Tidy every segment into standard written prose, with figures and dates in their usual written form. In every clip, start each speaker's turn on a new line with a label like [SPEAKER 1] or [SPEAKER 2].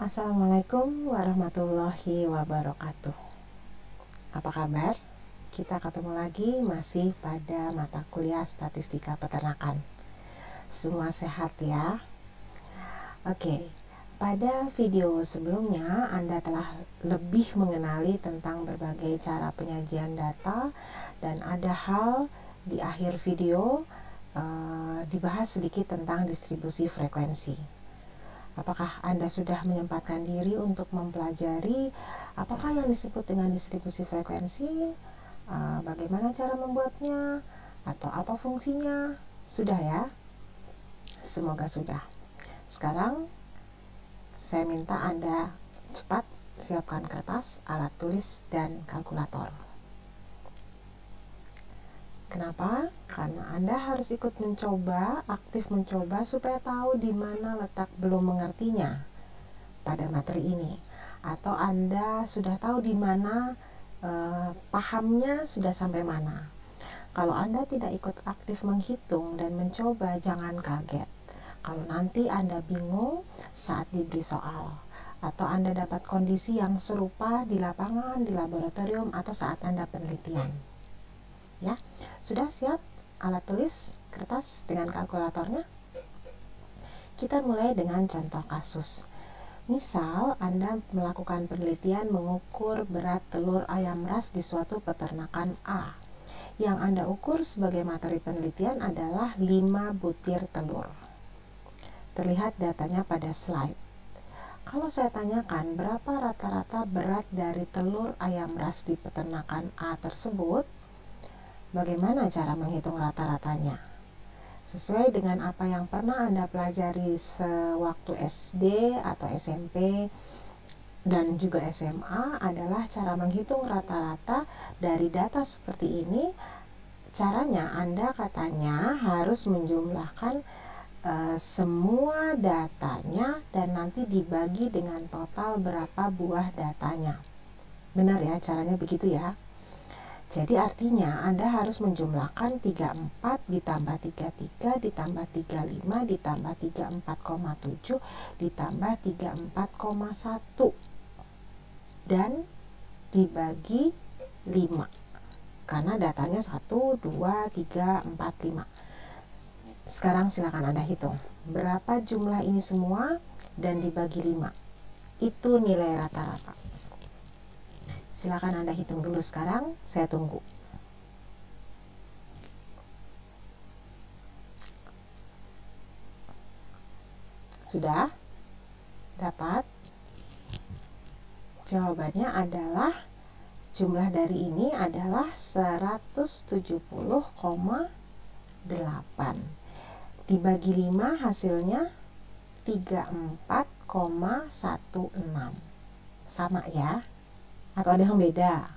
[SPEAKER 1] Assalamualaikum warahmatullahi wabarakatuh. Apa kabar? Kita ketemu lagi masih pada mata kuliah statistika peternakan. Semua sehat ya? Oke, pada video sebelumnya Anda telah lebih mengenali tentang berbagai cara penyajian data, dan ada hal di akhir video dibahas sedikit tentang distribusi frekuensi. Apakah Anda sudah menyempatkan diri untuk mempelajari apakah yang disebut dengan distribusi frekuensi, bagaimana cara membuatnya, atau apa fungsinya? Sudah ya? Semoga sudah. Sekarang saya minta Anda cepat siapkan kertas, alat tulis, dan kalkulator. Kenapa? Karena Anda harus ikut mencoba, aktif mencoba supaya tahu di mana letak belum mengertinya pada materi ini. Atau Anda sudah tahu di mana pahamnya sudah sampai mana. Kalau Anda tidak ikut aktif menghitung dan mencoba, jangan kaget kalau nanti Anda bingung saat diberi soal, atau Anda dapat kondisi yang serupa di lapangan, di laboratorium, atau saat Anda penelitian. Ya, sudah siap alat tulis, kertas, dengan kalkulatornya? Kita mulai dengan contoh kasus. Misal, Anda melakukan penelitian mengukur berat telur ayam ras di suatu peternakan A. Yang Anda ukur sebagai materi penelitian adalah 5 butir telur. Terlihat datanya pada slide. Kalau saya tanyakan berapa rata-rata berat dari telur ayam ras di peternakan A tersebut, bagaimana cara menghitung rata-ratanya? Sesuai dengan apa yang pernah Anda pelajari sewaktu SD atau SMP dan juga SMA adalah cara menghitung rata-rata dari data seperti ini. Caranya Anda katanya harus menjumlahkan semua datanya dan nanti dibagi dengan total berapa buah datanya. Benar ya, caranya begitu ya. Jadi artinya Anda harus menjumlahkan 34 ditambah 33 ditambah 35 ditambah 34,7 ditambah 34,1 dan dibagi 5, karena datanya 1, 2, 3, 4, 5. Sekarang silakan Anda hitung berapa jumlah ini semua dan dibagi 5. Itu nilai rata-rata. Silakan Anda hitung dulu sekarang, saya tunggu. Sudah? Dapat? Jawabannya adalah jumlah dari ini adalah 170,8. Dibagi 5 hasilnya 34,16. Sama ya? Atau ada yang beda?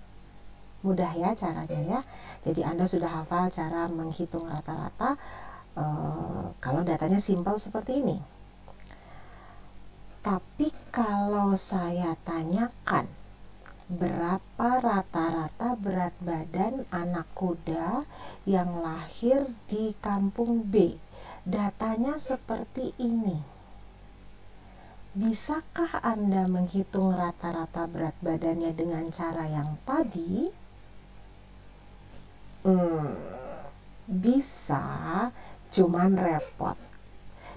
[SPEAKER 1] Mudah ya caranya ya. Jadi Anda sudah hafal cara menghitung rata-rata kalau datanya simpel seperti ini. Tapi kalau saya tanyakan berapa rata-rata berat badan anak kuda yang lahir di kampung B, datanya seperti ini. Bisakah Anda menghitung rata-rata berat badannya dengan cara yang tadi? Bisa, cuman repot.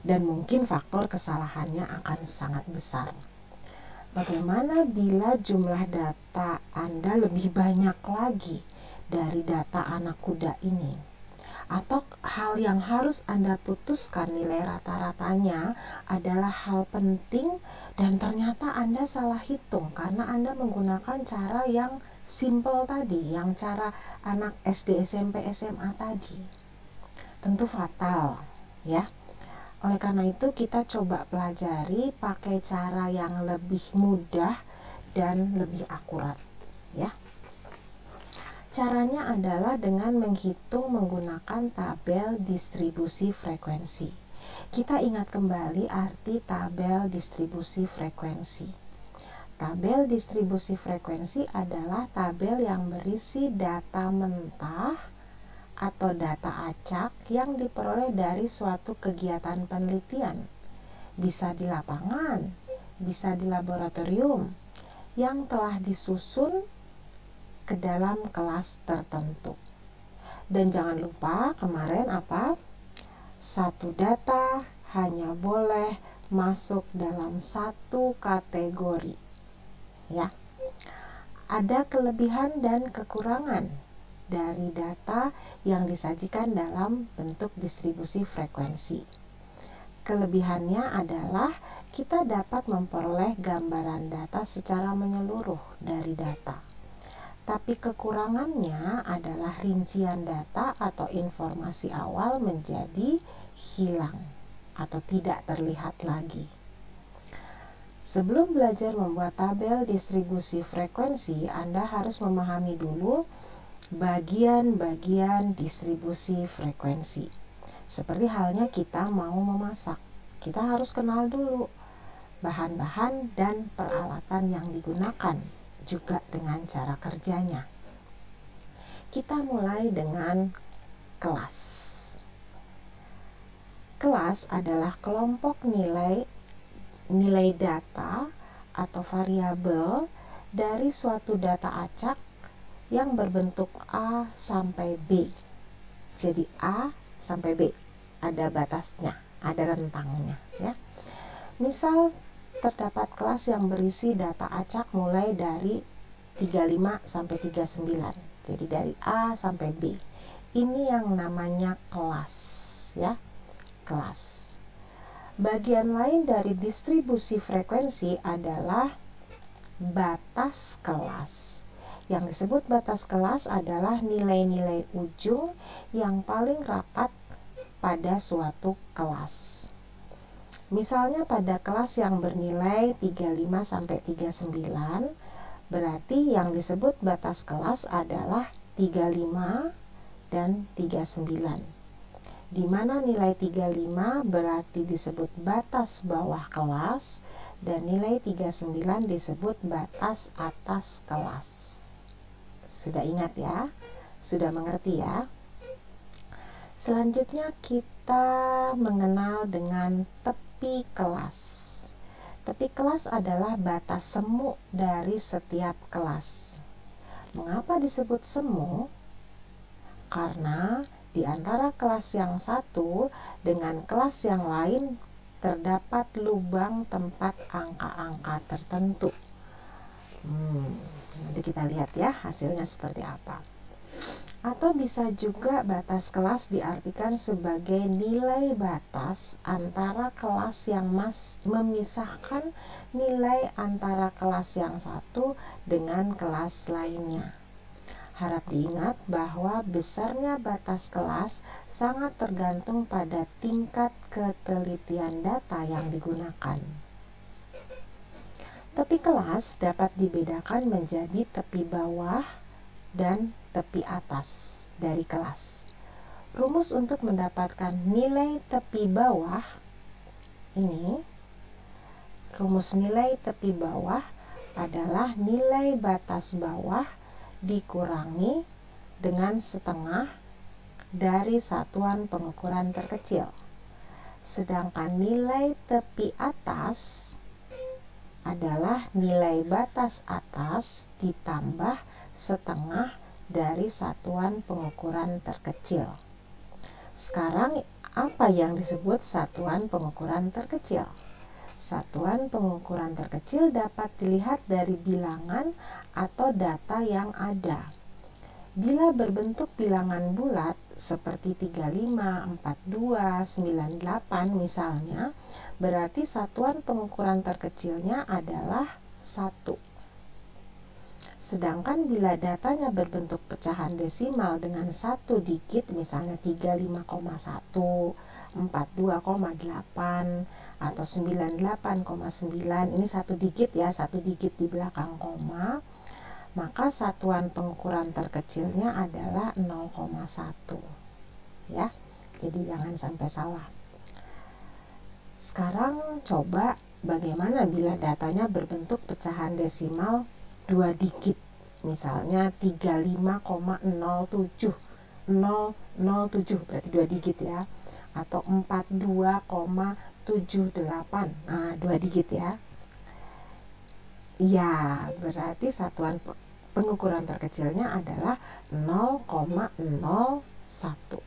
[SPEAKER 1] Dan mungkin faktor kesalahannya akan sangat besar. Bagaimana bila jumlah data Anda lebih banyak lagi dari data anak kuda ini? Atau hal yang harus Anda putuskan nilai rata-ratanya adalah hal penting dan ternyata Anda salah hitung karena Anda menggunakan cara yang simple tadi, yang cara anak SD, SMP, SMA tadi. Tentu fatal ya. Oleh karena itu kita coba pelajari pakai cara yang lebih mudah dan lebih akurat ya. Caranya adalah dengan menghitung menggunakan tabel distribusi frekuensi. Kita ingat kembali arti tabel distribusi frekuensi. Tabel distribusi frekuensi adalah tabel yang berisi data mentah atau data acak yang diperoleh dari suatu kegiatan penelitian. Bisa di lapangan, bisa di laboratorium yang telah disusun ke dalam kelas tertentu. Dan jangan lupa kemarin apa? Satu data hanya boleh masuk dalam satu kategori. Ya. Ada kelebihan dan kekurangan dari data yang disajikan dalam bentuk distribusi frekuensi. Kelebihannya adalah kita dapat memperoleh gambaran data secara menyeluruh dari data. Tapi kekurangannya adalah rincian data atau informasi awal menjadi hilang atau tidak terlihat lagi. Sebelum belajar membuat tabel distribusi frekuensi, Anda harus memahami dulu bagian-bagian distribusi frekuensi. Seperti halnya kita mau memasak, kita harus kenal dulu bahan-bahan dan peralatan yang digunakan, juga dengan cara kerjanya. Kita mulai dengan kelas. Kelas adalah kelompok nilai data atau variabel dari suatu data acak yang berbentuk A sampai B. Jadi A sampai B ada batasnya, ada rentangnya ya. Misal terdapat kelas yang berisi data acak mulai dari 35 sampai 39. Jadi dari A sampai B. Ini yang namanya kelas ya. Kelas. Bagian lain dari distribusi frekuensi adalah batas kelas. Yang disebut batas kelas adalah nilai-nilai ujung yang paling rapat pada suatu kelas. Misalnya pada kelas yang bernilai 35 sampai 39, berarti yang disebut batas kelas adalah 35 dan 39. Di mana nilai 35 berarti disebut batas bawah kelas dan nilai 39 disebut batas atas kelas. Sudah ingat ya? Sudah mengerti ya? Selanjutnya kita mengenal dengan tepi kelas. Tepi kelas adalah batas semu dari setiap kelas. Mengapa disebut semu? Karena di antara kelas yang satu dengan kelas yang lain terdapat lubang tempat angka-angka tertentu. Nanti kita lihat ya hasilnya seperti apa. Atau bisa juga batas kelas diartikan sebagai nilai batas antara kelas yang memisahkan nilai antara kelas yang satu dengan kelas lainnya. Harap diingat bahwa besarnya batas kelas sangat tergantung pada tingkat ketelitian data yang digunakan. Tepi kelas dapat dibedakan menjadi tepi bawah dan tepi atas dari kelas. Rumus untuk mendapatkan nilai tepi bawah ini, rumus nilai tepi bawah adalah nilai batas bawah dikurangi dengan setengah dari satuan pengukuran terkecil. Sedangkan nilai tepi atas adalah nilai batas atas ditambah setengah dari satuan pengukuran terkecil. Sekarang apa yang disebut satuan pengukuran terkecil? Satuan pengukuran terkecil dapat dilihat dari bilangan atau data yang ada. Bila berbentuk bilangan bulat seperti 35, 42, 98 misalnya, berarti satuan pengukuran terkecilnya adalah 1. Sedangkan bila datanya berbentuk pecahan desimal dengan 1 digit, misalnya 35,1, 42,8 atau 98,9, ini 1 digit ya, 1 digit di belakang koma, maka satuan pengukuran terkecilnya adalah 0,1 ya. Jadi jangan sampai salah. Sekarang coba bagaimana bila datanya berbentuk pecahan desimal 2 digit, misalnya 35,07, 007 berarti 2 digit ya, atau 42,78, nah 2 digit ya. Ya, berarti satuan pengukuran terkecilnya adalah 0,01.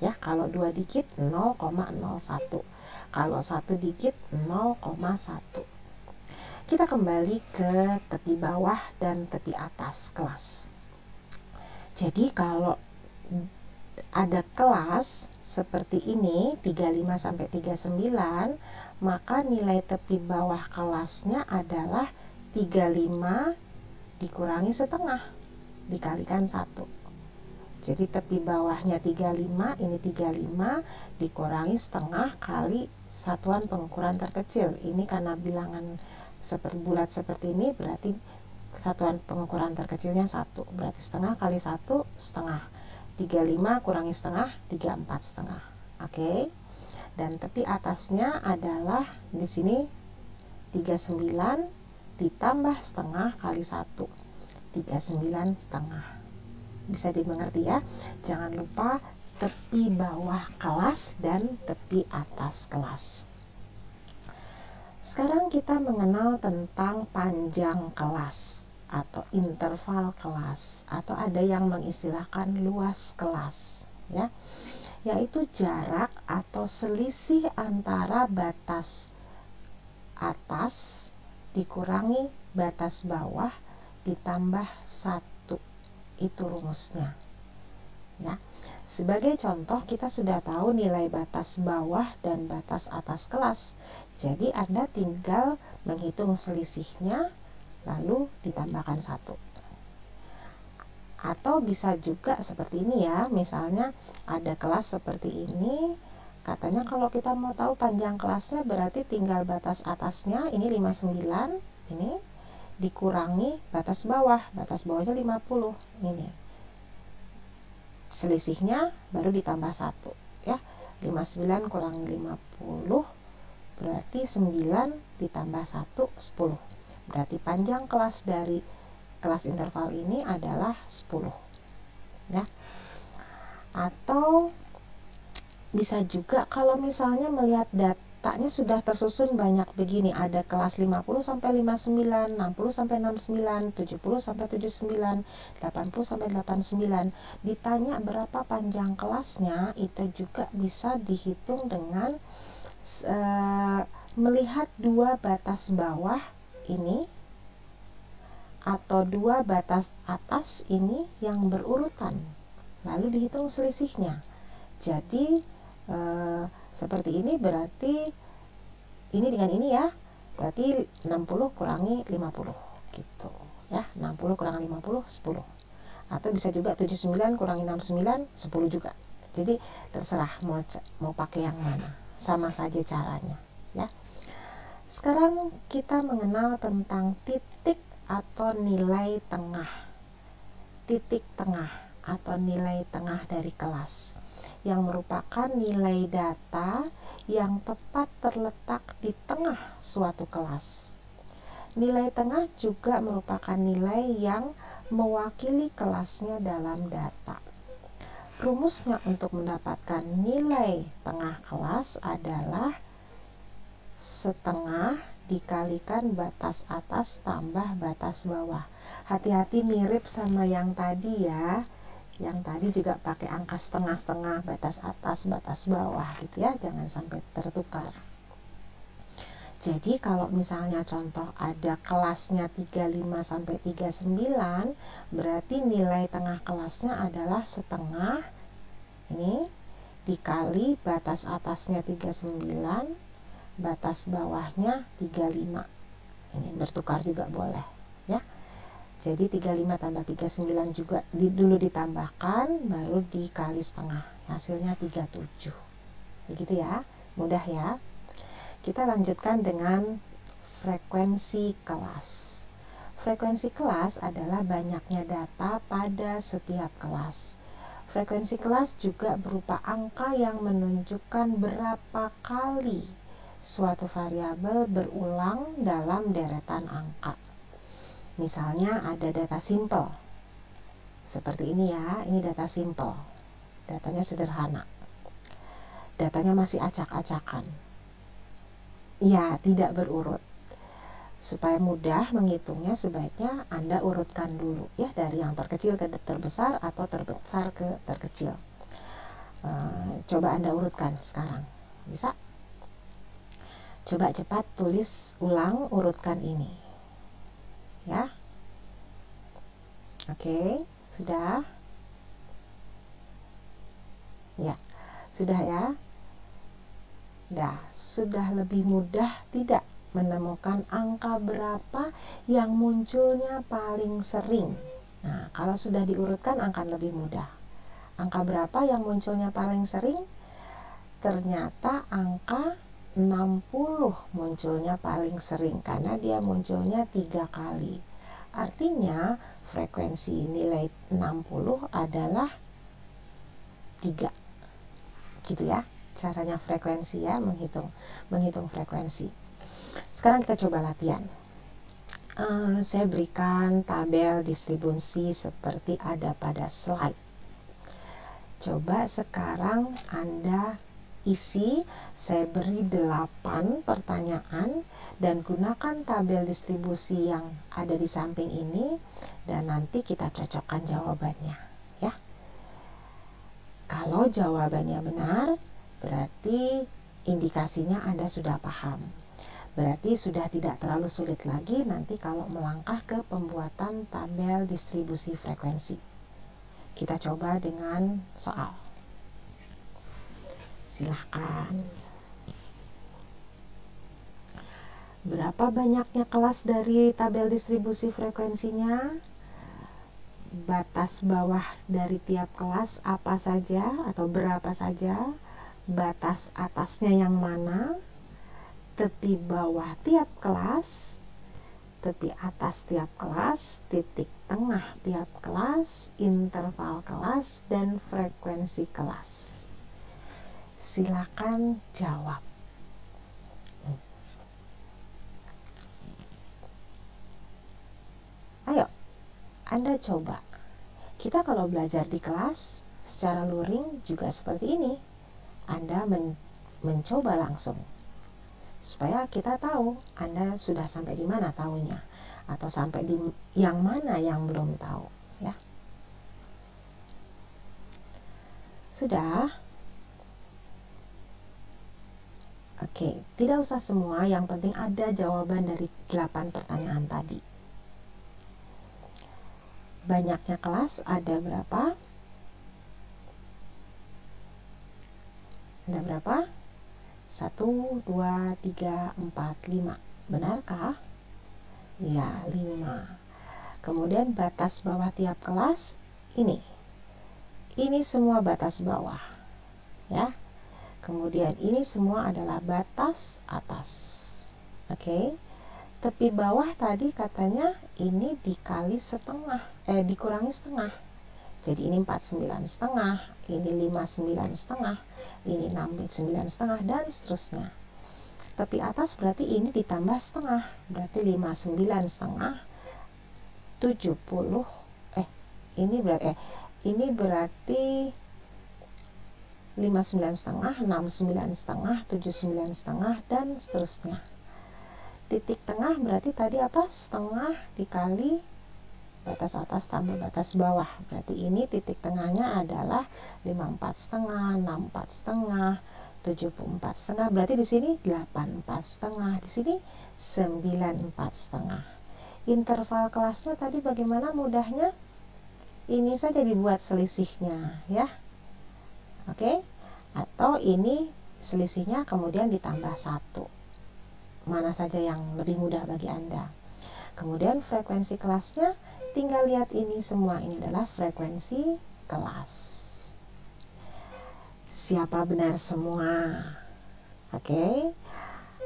[SPEAKER 1] Ya, kalau 2 digit 0,01. Kalau 1 digit 0,1. Kita kembali ke tepi bawah dan tepi atas kelas. Jadi kalau ada kelas seperti ini 35 sampai 39, maka nilai tepi bawah kelasnya adalah 35 dikurangi setengah dikalikan 1. Jadi tepi bawahnya 35, ini 35 dikurangi setengah kali satuan pengukuran terkecil. Ini karena bilangan seperti bulat seperti ini, berarti satuan pengukuran terkecilnya 1. Berarti setengah kali 1 setengah. 35 kurangi setengah, 34 setengah. Oke. Dan tepi atasnya adalah di sini 39 ditambah setengah kali 1. 39 setengah. Bisa dimengerti ya. Jangan lupa tepi bawah kelas dan tepi atas kelas. Sekarang kita mengenal tentang panjang kelas atau interval kelas, atau ada yang mengistilahkan luas kelas, ya, yaitu jarak atau selisih antara batas atas dikurangi batas bawah ditambah 1. Itu rumusnya, ya. Sebagai contoh, kita sudah tahu nilai batas bawah dan batas atas kelas. Jadi Anda tinggal menghitung selisihnya lalu ditambahkan 1. Atau bisa juga seperti ini ya, misalnya ada kelas seperti ini, katanya kalau kita mau tahu panjang kelasnya berarti tinggal batas atasnya ini 59, ini dikurangi batas bawahnya 50, ini selisihnya baru ditambah 1, ya. 59 kurangi 50 berarti 9 ditambah 1 10. Berarti panjang kelas dari kelas interval ini adalah 10, ya. Atau bisa juga kalau misalnya melihat datanya sudah tersusun banyak begini, ada kelas 50 sampai 59, 60 sampai 69, 70 sampai 79, 80 sampai 89. Ditanya berapa panjang kelasnya, itu juga bisa dihitung dengan melihat dua batas bawah ini atau dua batas atas ini yang berurutan, lalu dihitung selisihnya. Jadi seperti ini, berarti ini dengan ini ya, berarti 60 kurangi 50 gitu ya. 60 kurangi 50 10. Atau bisa juga 79 kurangi 69 10 juga. Jadi terserah mau pakai yang mana, sama saja caranya, ya. Sekarang kita mengenal tentang titik atau nilai tengah. Titik tengah atau nilai tengah dari kelas, yang merupakan nilai data yang tepat terletak di tengah suatu kelas. Nilai tengah juga merupakan nilai yang mewakili kelasnya dalam data. Rumusnya untuk mendapatkan nilai tengah kelas adalah setengah dikalikan batas atas tambah batas bawah. Hati-hati mirip sama yang tadi ya. Yang tadi juga pakai angka setengah-setengah, batas atas, batas bawah gitu ya, jangan sampai tertukar. Jadi kalau misalnya contoh ada kelasnya 35 sampai 39, berarti nilai tengah kelasnya adalah setengah ini dikali batas atasnya 39, batas bawahnya 35. Ini bertukar juga boleh, ya. Jadi 35 tambah 39 juga dulu ditambahkan, baru dikali setengah, hasilnya 37. Begitu ya, mudah ya. Kita lanjutkan dengan frekuensi kelas. Frekuensi kelas adalah banyaknya data pada setiap kelas. Frekuensi kelas juga berupa angka yang menunjukkan berapa kali suatu variabel berulang dalam deretan angka. Misalnya ada data simple seperti ini ya, ini data simple, datanya sederhana, datanya masih acak-acakan, ya, tidak berurut. Supaya mudah menghitungnya, sebaiknya Anda urutkan dulu ya, dari yang terkecil ke terbesar atau terbesar ke terkecil. Coba Anda urutkan sekarang. Bisa? Coba cepat tulis ulang, urutkan ini. Ya. Oke, sudah? Ya, sudah ya? Sudah lebih mudah tidak menemukan angka berapa yang munculnya paling sering. Nah, kalau sudah diurutkan akan lebih mudah. Angka berapa yang munculnya paling sering? Ternyata angka 60 munculnya paling sering karena dia munculnya 3 kali. Artinya frekuensi nilai 60 adalah 3. Gitu ya. Caranya frekuensi ya, menghitung frekuensi. Sekarang kita coba latihan. Saya berikan tabel distribusi seperti ada pada slide. Coba sekarang Anda isi, saya beri 8 pertanyaan dan gunakan tabel distribusi yang ada di samping ini, dan nanti kita cocokkan jawabannya ya. Kalau jawabannya benar, berarti indikasinya Anda sudah paham. Berarti sudah tidak terlalu sulit lagi nanti kalau melangkah ke pembuatan tabel distribusi frekuensi. Kita coba dengan soal. Silahkan. Berapa banyaknya kelas dari tabel distribusi frekuensinya? Batas bawah dari tiap kelas apa saja atau berapa saja? Batas atasnya yang mana? Tepi bawah tiap kelas, tepi atas tiap kelas, titik tengah tiap kelas, interval kelas, dan frekuensi kelas. Silakan jawab. Ayo, Anda coba. Kita kalau belajar di kelas secara luring juga seperti ini. Anda mencoba langsung, supaya kita tahu Anda sudah sampai di mana tahunya, atau sampai di yang mana yang belum tahu ya. Sudah? Oke, tidak usah semua, yang penting ada jawaban dari 8 pertanyaan tadi. Banyaknya kelas ada berapa? Ada berapa? 1, 2, 3, 4, 5. Benarkah? Ya, 5. Kemudian batas bawah tiap kelas ini. Ini semua batas bawah. Ya. Kemudian ini semua adalah batas atas. Oke. Tepi bawah tadi katanya ini dikali setengah, dikurangi setengah. Jadi ini 49,5, ini 59,5, ini 69,5, dan seterusnya. Tepi atas berarti ini ditambah setengah, berarti 59,5, 70, ini berarti 59,5, 69,5, 79,5, dan seterusnya. Titik tengah berarti tadi apa? Setengah dikali batas atas tambah batas bawah, berarti ini titik tengahnya adalah 54,5, 64,5, 74,5, berarti di sini 84,5, di sini 94,5. Interval kelasnya tadi bagaimana mudahnya? Ini saja dibuat selisihnya ya. Oke? Atau ini selisihnya kemudian ditambah 1. Mana saja yang lebih mudah bagi Anda. Kemudian frekuensi kelasnya, tinggal lihat ini semua, ini adalah frekuensi kelas. Siapa benar semua? Oke,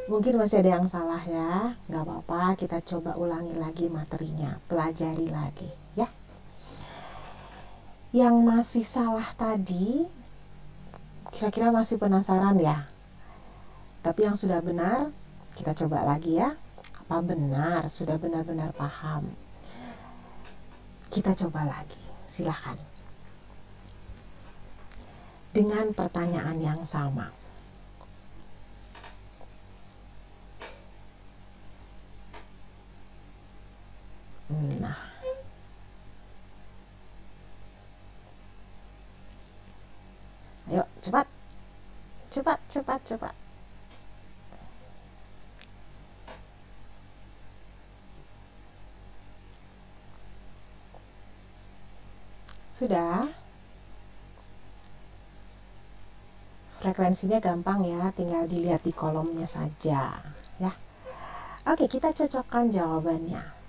[SPEAKER 1] mungkin masih ada yang salah ya, nggak apa-apa, kita coba ulangi lagi materinya, pelajari lagi ya. Yang masih salah tadi, kira-kira masih penasaran ya? Tapi yang sudah benar, kita coba lagi ya. Apa benar sudah benar-benar paham? Kita coba lagi, silahkan. Dengan pertanyaan yang sama. Nah, ayo cepat, cepat, cepat, cepat. Sudah? Frekuensinya gampang ya, tinggal dilihat di kolomnya saja ya. Oke, kita cocokkan jawabannya.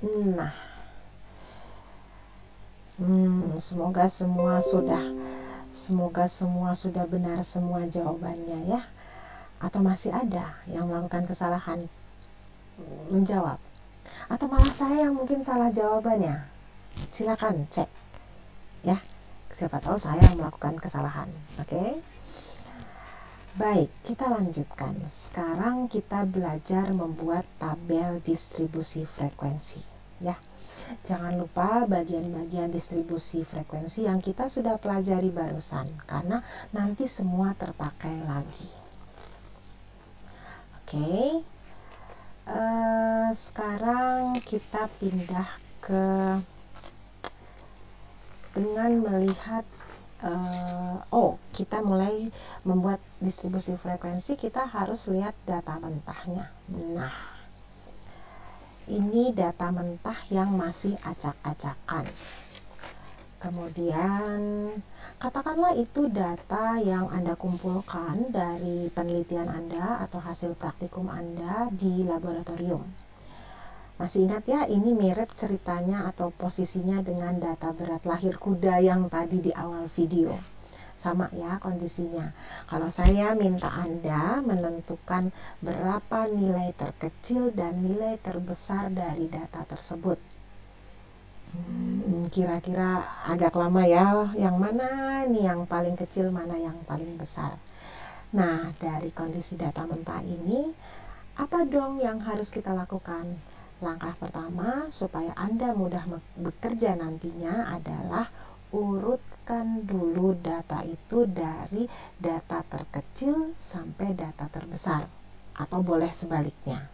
[SPEAKER 1] Nah, semoga semua sudah benar semua jawabannya ya. Atau masih ada yang melakukan kesalahan menjawab, atau malah saya yang mungkin salah jawabannya. Silakan cek ya, siapa tahu saya yang melakukan kesalahan. Oke. Baik, kita lanjutkan. Sekarang kita belajar membuat tabel distribusi frekuensi ya. Jangan lupa bagian-bagian distribusi frekuensi yang kita sudah pelajari barusan, karena nanti semua terpakai lagi. Oke. Sekarang kita pindah ke dengan melihat kita mulai membuat distribusi frekuensi, kita harus lihat data mentahnya. Nah, ini data mentah yang masih acak-acakan. Kemudian katakanlah itu data yang Anda kumpulkan dari penelitian Anda atau hasil praktikum Anda di laboratorium. Masih ingat ya, ini mirip ceritanya atau posisinya dengan data berat lahir kuda yang tadi di awal video. Sama ya kondisinya. Kalau saya minta Anda menentukan berapa nilai terkecil dan nilai terbesar dari data tersebut. Kira-kira agak lama ya, yang mana nih yang paling kecil, mana yang paling besar. Nah, dari kondisi data mentah ini, apa dong yang harus kita lakukan? Langkah pertama supaya Anda mudah bekerja nantinya adalah urutkan dulu data itu dari data terkecil sampai data terbesar, atau boleh sebaliknya.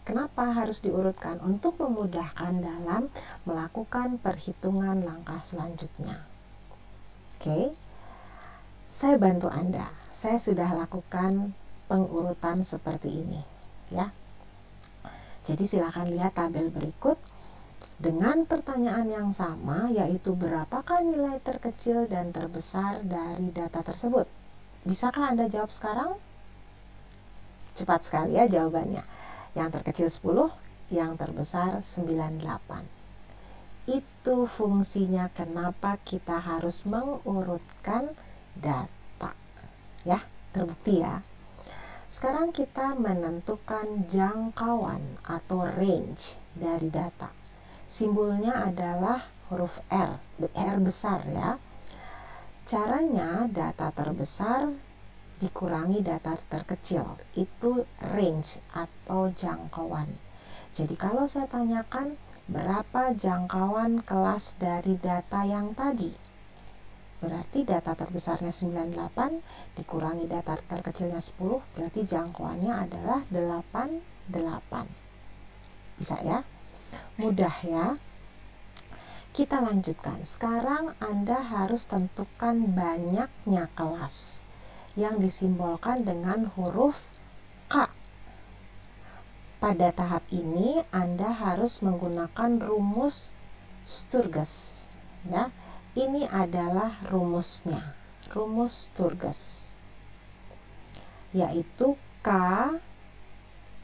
[SPEAKER 1] Kenapa harus diurutkan? Untuk memudahkan dalam melakukan perhitungan langkah selanjutnya. Oke, saya bantu Anda. Saya sudah lakukan pengurutan seperti ini ya. Jadi silakan lihat tabel berikut dengan pertanyaan yang sama, yaitu berapakah nilai terkecil dan terbesar dari data tersebut. Bisakah Anda jawab sekarang? Cepat sekali ya jawabannya. Yang terkecil 10, yang terbesar 98. Itu fungsinya kenapa kita harus mengurutkan data. Ya, terbukti ya. Sekarang kita menentukan jangkauan atau range dari data. Simbolnya adalah huruf R, R besar ya. Caranya data terbesar dikurangi data terkecil, itu range atau jangkauan. Jadi kalau saya tanyakan berapa jangkauan kelas dari data yang tadi, berarti data terbesarnya 98 dikurangi data terkecilnya 10, berarti jangkauannya adalah 88. Bisa ya? Mudah ya? Kita lanjutkan. Sekarang Anda harus tentukan banyaknya kelas yang disimbolkan dengan huruf K. Pada tahap ini Anda harus menggunakan rumus Sturges ya. Ini adalah rumusnya, rumus Sturges, yaitu K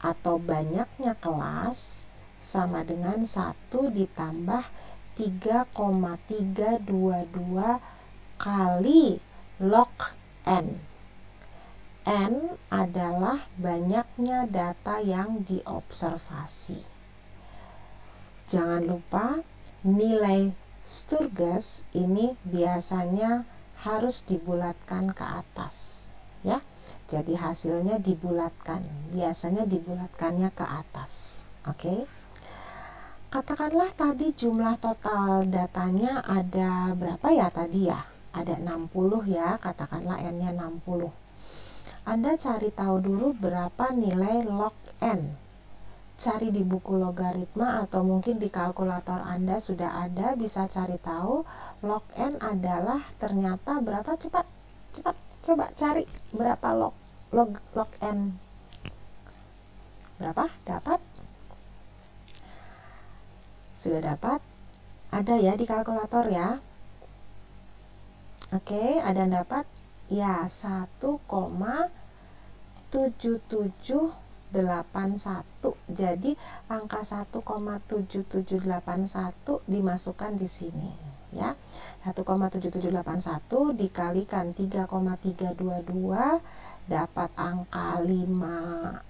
[SPEAKER 1] atau banyaknya kelas sama dengan 1 ditambah 3,322 kali log N. N adalah banyaknya data yang diobservasi. Jangan lupa nilai Sturges ini biasanya harus dibulatkan ke atas ya. Jadi hasilnya dibulatkan, biasanya dibulatkannya ke atas. Oke. Katakanlah tadi jumlah total datanya ada berapa ya tadi ya? Ada 60 ya, katakanlah N-nya 60. Anda cari tahu dulu berapa nilai log n. Cari di buku logaritma atau mungkin di kalkulator Anda sudah ada, bisa cari tahu log n adalah ternyata berapa. Cepat coba cari berapa log n. Berapa? Dapat? Sudah dapat? Ada ya di kalkulator ya. Oke, ada yang dapat? Ya, 1,7781. Jadi angka 1,7781 dimasukkan di sini ya. 1,7781 dikalikan 3,322 dapat angka 5.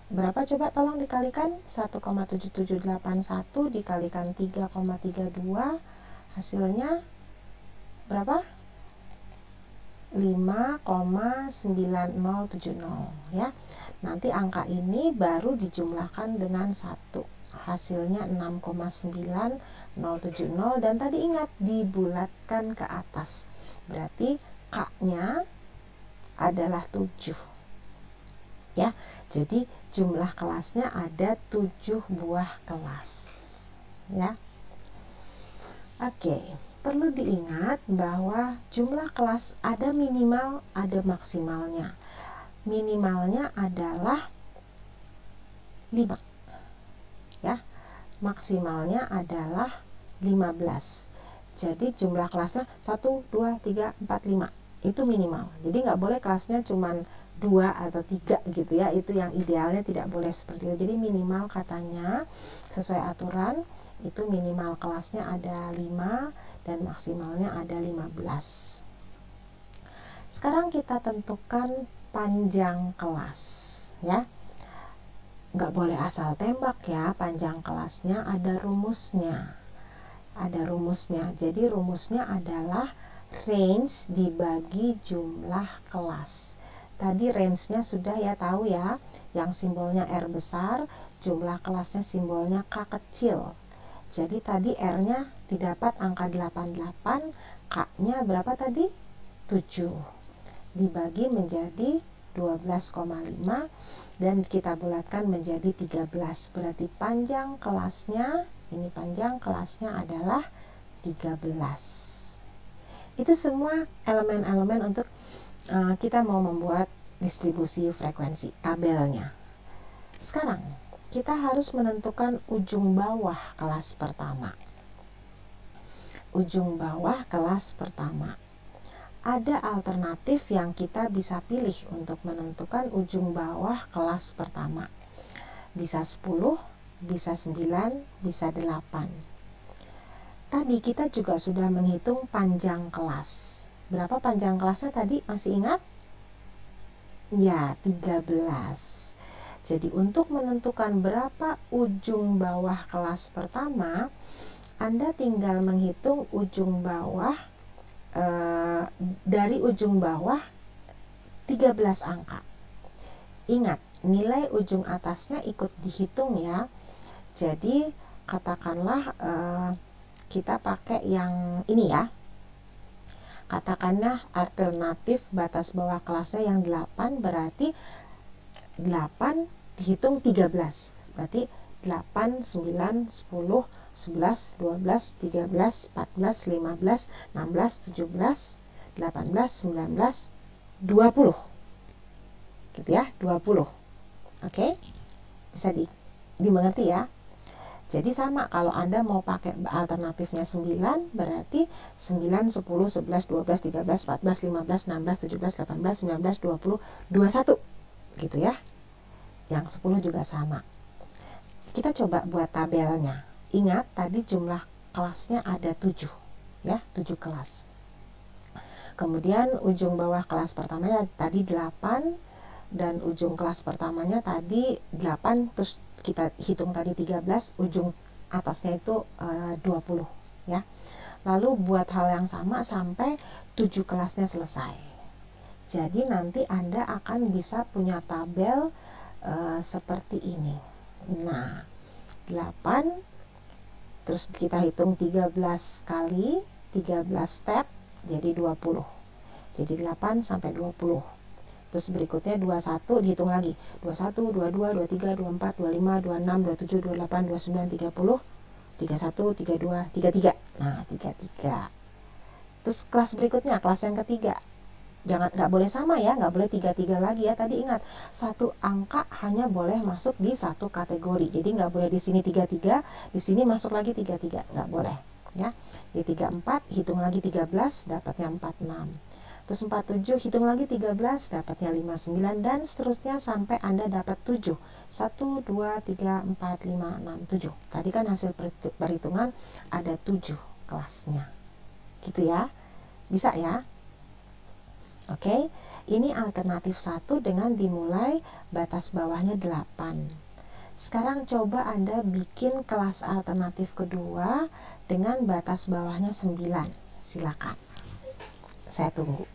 [SPEAKER 1] Berapa coba tolong dikalikan? 1,7781 dikalikan 3,32 hasilnya berapa? 5,9070 ya. Nanti angka ini baru dijumlahkan dengan 1. Hasilnya 6,9070 dan tadi ingat dibulatkan ke atas. Berarti K-nya adalah 7. Ya. Jadi jumlah kelasnya ada 7 buah kelas. Ya. Oke. Perlu diingat bahwa jumlah kelas ada minimal, ada maksimalnya. Minimalnya adalah 5. Ya. Maksimalnya adalah 15. Jadi jumlah kelasnya 1, 2, 3, 4, 5. Itu minimal. Jadi nggak boleh kelasnya cuman 2 atau 3 gitu ya. Itu yang idealnya, tidak boleh seperti itu. Jadi minimal katanya sesuai aturan itu minimal kelasnya ada 5 dan maksimalnya ada 15. Sekarang kita tentukan panjang kelas ya. Nggak boleh asal tembak ya, panjang kelasnya ada rumusnya. Jadi rumusnya adalah range dibagi jumlah kelas. Tadi range-nya sudah ya tahu ya, yang simbolnya R besar, jumlah kelasnya simbolnya K kecil. Jadi tadi R-nya didapat angka 88, K-nya berapa tadi? 7. Dibagi menjadi 12,5 dan kita bulatkan menjadi 13. Berarti panjang kelasnya, ini panjang kelasnya adalah 13. Itu semua elemen-elemen untuk kita mau membuat distribusi frekuensi, tabelnya. Sekarang kita harus menentukan ujung bawah kelas pertama. Ujung bawah kelas pertama. Ada alternatif yang kita bisa pilih untuk menentukan ujung bawah kelas pertama. Bisa 10, bisa 9, bisa 8. Tadi kita juga sudah menghitung panjang kelas. Berapa panjang kelasnya tadi? Masih ingat? Ya, 13. Jadi untuk menentukan berapa ujung bawah kelas pertama, Anda tinggal menghitung ujung bawah dari ujung bawah 13 angka. Ingat, nilai ujung atasnya ikut dihitung ya. Jadi katakanlah kita pakai yang ini ya. Katakanlah alternatif batas bawah kelasnya yang 8, berarti 8 dihitung 13. Berarti 8, 9, 10, 11, 12, 13, 14, 15, 16, 17, 18, 19, 20. Gitu ya, 20. Oke? Bisa dimengerti ya? Jadi sama, kalau Anda mau pakai alternatifnya 9, berarti 9, 10, 11, 12, 13, 14, 15, 16, 17, 18, 19, 20, 21. Gitu ya. Yang 10 juga sama. Kita coba buat tabelnya. Ingat tadi jumlah kelasnya ada 7 ya, 7 kelas. Kemudian ujung bawah kelas pertamanya tadi 8 dan ujung kelas pertamanya tadi 8, terus kita hitung tadi 13, ujung atasnya itu 20 ya. Lalu buat hal yang sama sampai 7 kelasnya selesai. Jadi nanti Anda akan bisa punya tabel seperti ini. Nah, 8 terus kita hitung 13 kali 13 step jadi 20. Jadi 8 sampai 20. Terus berikutnya 21 dihitung lagi. 21, 22, 23, 24, 25, 26, 27, 28, 29, 30, 31, 32, 33. Nah, 33. Terus kelas berikutnya, kelas yang ketiga. Nggak boleh sama ya, nggak boleh 33 lagi ya. Tadi ingat, satu angka hanya boleh masuk di satu kategori. Jadi nggak boleh di sini 33, di sini masuk lagi 33, nggak boleh ya. Di 34 hitung lagi 13, dapatnya 46. Terus 47 hitung lagi 13, dapatnya 59, dan seterusnya sampai Anda dapat 7. 1 2 3 4 5 6 7. Tadi kan hasil perhitungan ada 7 kelasnya. Gitu ya. Bisa ya? Oke, ini alternatif 1 dengan dimulai batas bawahnya 8. Sekarang coba Anda bikin kelas alternatif kedua dengan batas bawahnya 9. Silakan. Saya tunggu.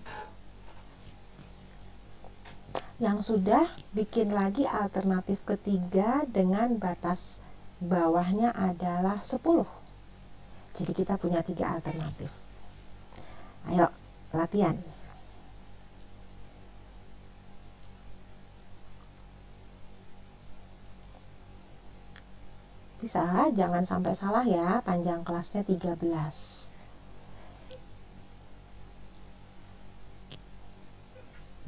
[SPEAKER 1] Yang sudah bikin lagi alternatif ketiga dengan batas bawahnya adalah 10. Jadi kita punya 3 alternatif. Ayo, latihan. Bisa, jangan sampai salah ya, panjang kelasnya 13.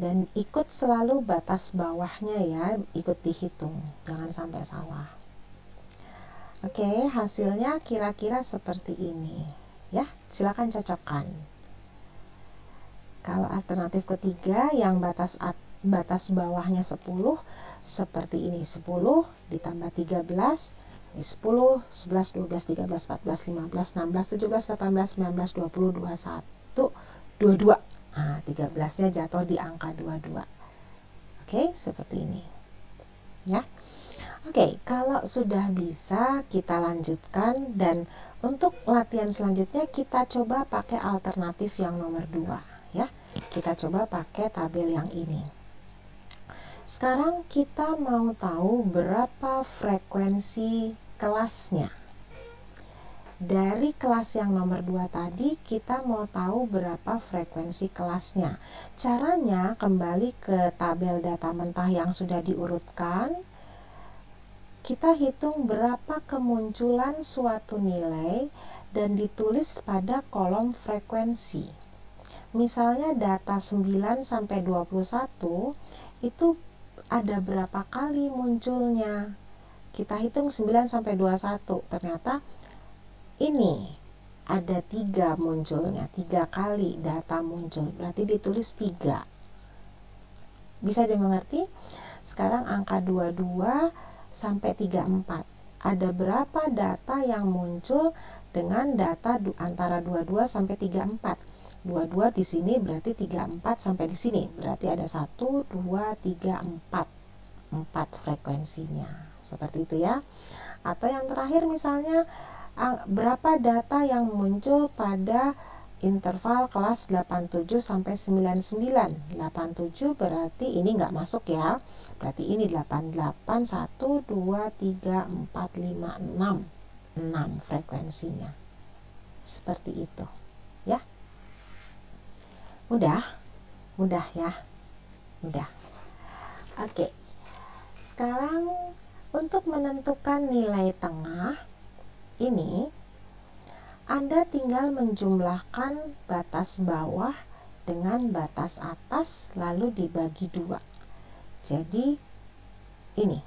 [SPEAKER 1] Dan ikut selalu batas bawahnya ya, ikut dihitung, jangan sampai salah. Oke, hasilnya kira-kira seperti ini. Ya, silakan cocokkan. Kalau alternatif ketiga yang batas bawahnya 10, seperti ini, 10 ditambah 13, 10, 11, 12, 13, 14, 15, 16, 17, 18, 19, 20, 21, 22. Nah, 13-nya jatuh di angka 22. Oke, seperti ini. Ya. Oke, kalau sudah bisa kita lanjutkan, dan untuk latihan selanjutnya kita coba pakai alternatif yang nomor 2 ya. Kita coba pakai tabel yang ini. Sekarang kita mau tahu berapa frekuensi kelasnya. Dari kelas yang nomor 2 tadi kita mau tahu berapa frekuensi kelasnya. Caranya kembali ke tabel data mentah yang sudah diurutkan. Kita hitung berapa kemunculan suatu nilai dan ditulis pada kolom frekuensi. Misalnya data 9 sampai 21 itu ada berapa kali munculnya. Kita hitung 9 sampai 21, ternyata ini ada 3 munculnya, 3 kali data muncul, berarti ditulis 3. Bisa dimengerti? Sekarang angka 22 sampai 34. Ada berapa data yang muncul dengan data antara 22 sampai 34? 22 di sini berarti 34 sampai di sini. Berarti ada 1, 2, 3, 4. 4 frekuensinya. Seperti itu ya. Atau yang terakhir misalnya berapa data yang muncul pada interval kelas 87 sampai 99. 87 berarti ini nggak masuk ya. Berarti ini 88, 1, 2, 3, 4, 5, 6. 6 frekuensinya. Seperti itu. Ya. Mudah? Mudah ya. Mudah. Oke. Sekarang untuk menentukan nilai tengah ini, Anda tinggal menjumlahkan batas bawah dengan batas atas lalu dibagi 2. Jadi ini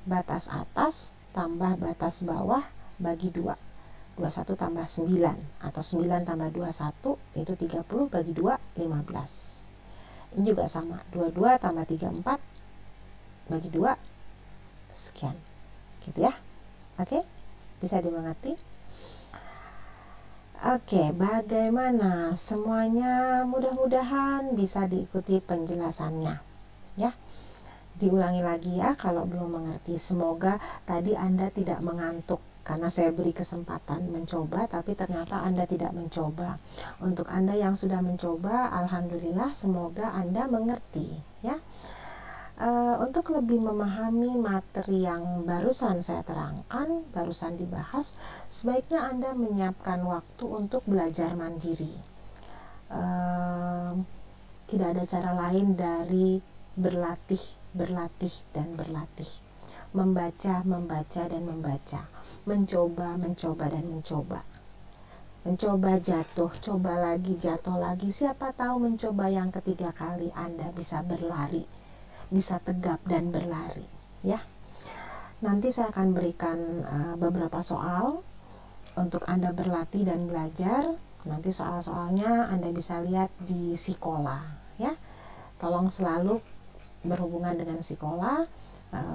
[SPEAKER 1] batas atas tambah batas bawah bagi 2. 21 tambah 9 atau 9 tambah 21 itu 30 bagi 2, 15. Ini juga sama, 22 tambah 34 bagi 2 sekian. Gitu ya. Oke? Bisa dimengerti? Oke, bagaimana? Semuanya mudah-mudahan bisa diikuti penjelasannya. Ya. Diulangi lagi ya kalau belum mengerti. Semoga tadi Anda tidak mengantuk karena saya beri kesempatan mencoba, tapi ternyata Anda tidak mencoba. Untuk Anda yang sudah mencoba, alhamdulillah, semoga Anda mengerti ya. Untuk lebih memahami materi yang barusan saya terangkan, barusan dibahas, sebaiknya Anda menyiapkan waktu untuk belajar mandiri. Tidak ada cara lain dari berlatih, berlatih, dan berlatih. Membaca, membaca, dan membaca. Mencoba, mencoba, dan mencoba. Mencoba jatuh, coba lagi, jatuh lagi. Siapa tahu mencoba yang ketiga kali Anda bisa berlari, bisa tegap dan berlari, ya. Nanti saya akan berikan beberapa soal untuk Anda berlatih dan belajar. Nanti soal-soalnya Anda bisa lihat di sekolah, ya. Tolong selalu berhubungan dengan sekolah,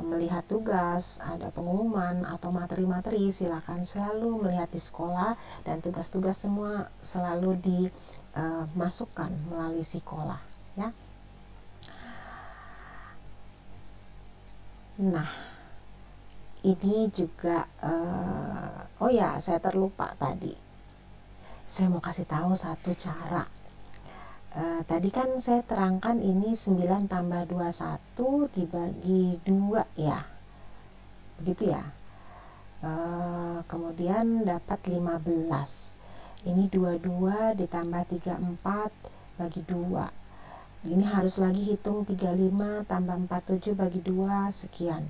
[SPEAKER 1] melihat tugas, ada pengumuman atau materi-materi, silakan selalu melihat di sekolah, dan tugas-tugas semua selalu dimasukkan melalui sekolah, ya. Nah, ini juga oh ya, saya terlupa tadi. Saya mau kasih tahu satu cara. Tadi kan saya terangkan ini 9 tambah 21 dibagi 2 ya. Begitu ya. Kemudian dapat 15. Ini 22 ditambah 34 bagi 2. Ini harus lagi hitung 35 tambah 47 bagi 2 sekian.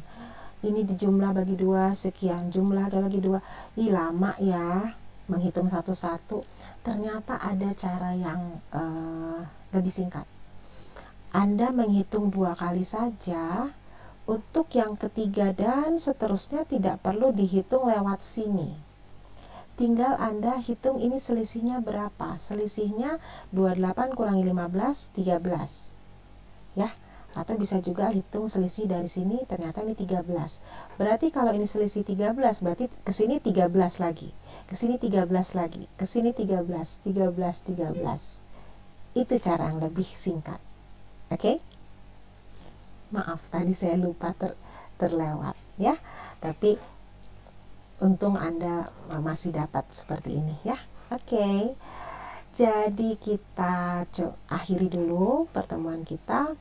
[SPEAKER 1] Ini dijumlah bagi 2 sekian, jumlah bagi 2. Ih, lama ya menghitung satu-satu. Ternyata ada cara yang lebih singkat. Anda menghitung 2 kali saja. Untuk yang ketiga dan seterusnya tidak perlu dihitung lewat sini. Tinggal Anda hitung ini selisihnya berapa. Selisihnya 28 kurangi 15, 13. Ya, atau bisa juga hitung selisih dari sini, ternyata ini 13. Berarti kalau ini selisih 13, berarti ke sini 13 lagi. Ke sini 13 lagi. Ke sini 13, 13, 13. Itu cara yang lebih singkat. Oke? Maaf, tadi saya lupa terlewat, ya. Tapi untung Anda masih dapat seperti ini, ya. Oke. Jadi kita akhiri dulu pertemuan kita.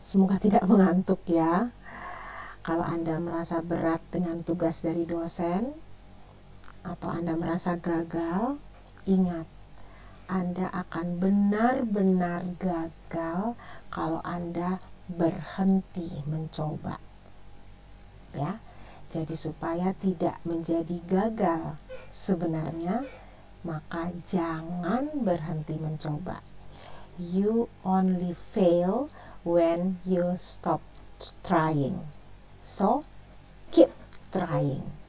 [SPEAKER 1] Semoga tidak mengantuk ya. Kalau Anda merasa berat dengan tugas dari dosen atau Anda merasa gagal, ingat, Anda akan benar-benar gagal kalau Anda berhenti mencoba, ya. Jadi supaya tidak menjadi gagal sebenarnya, maka jangan berhenti mencoba. You only fail when you stop trying. So keep trying.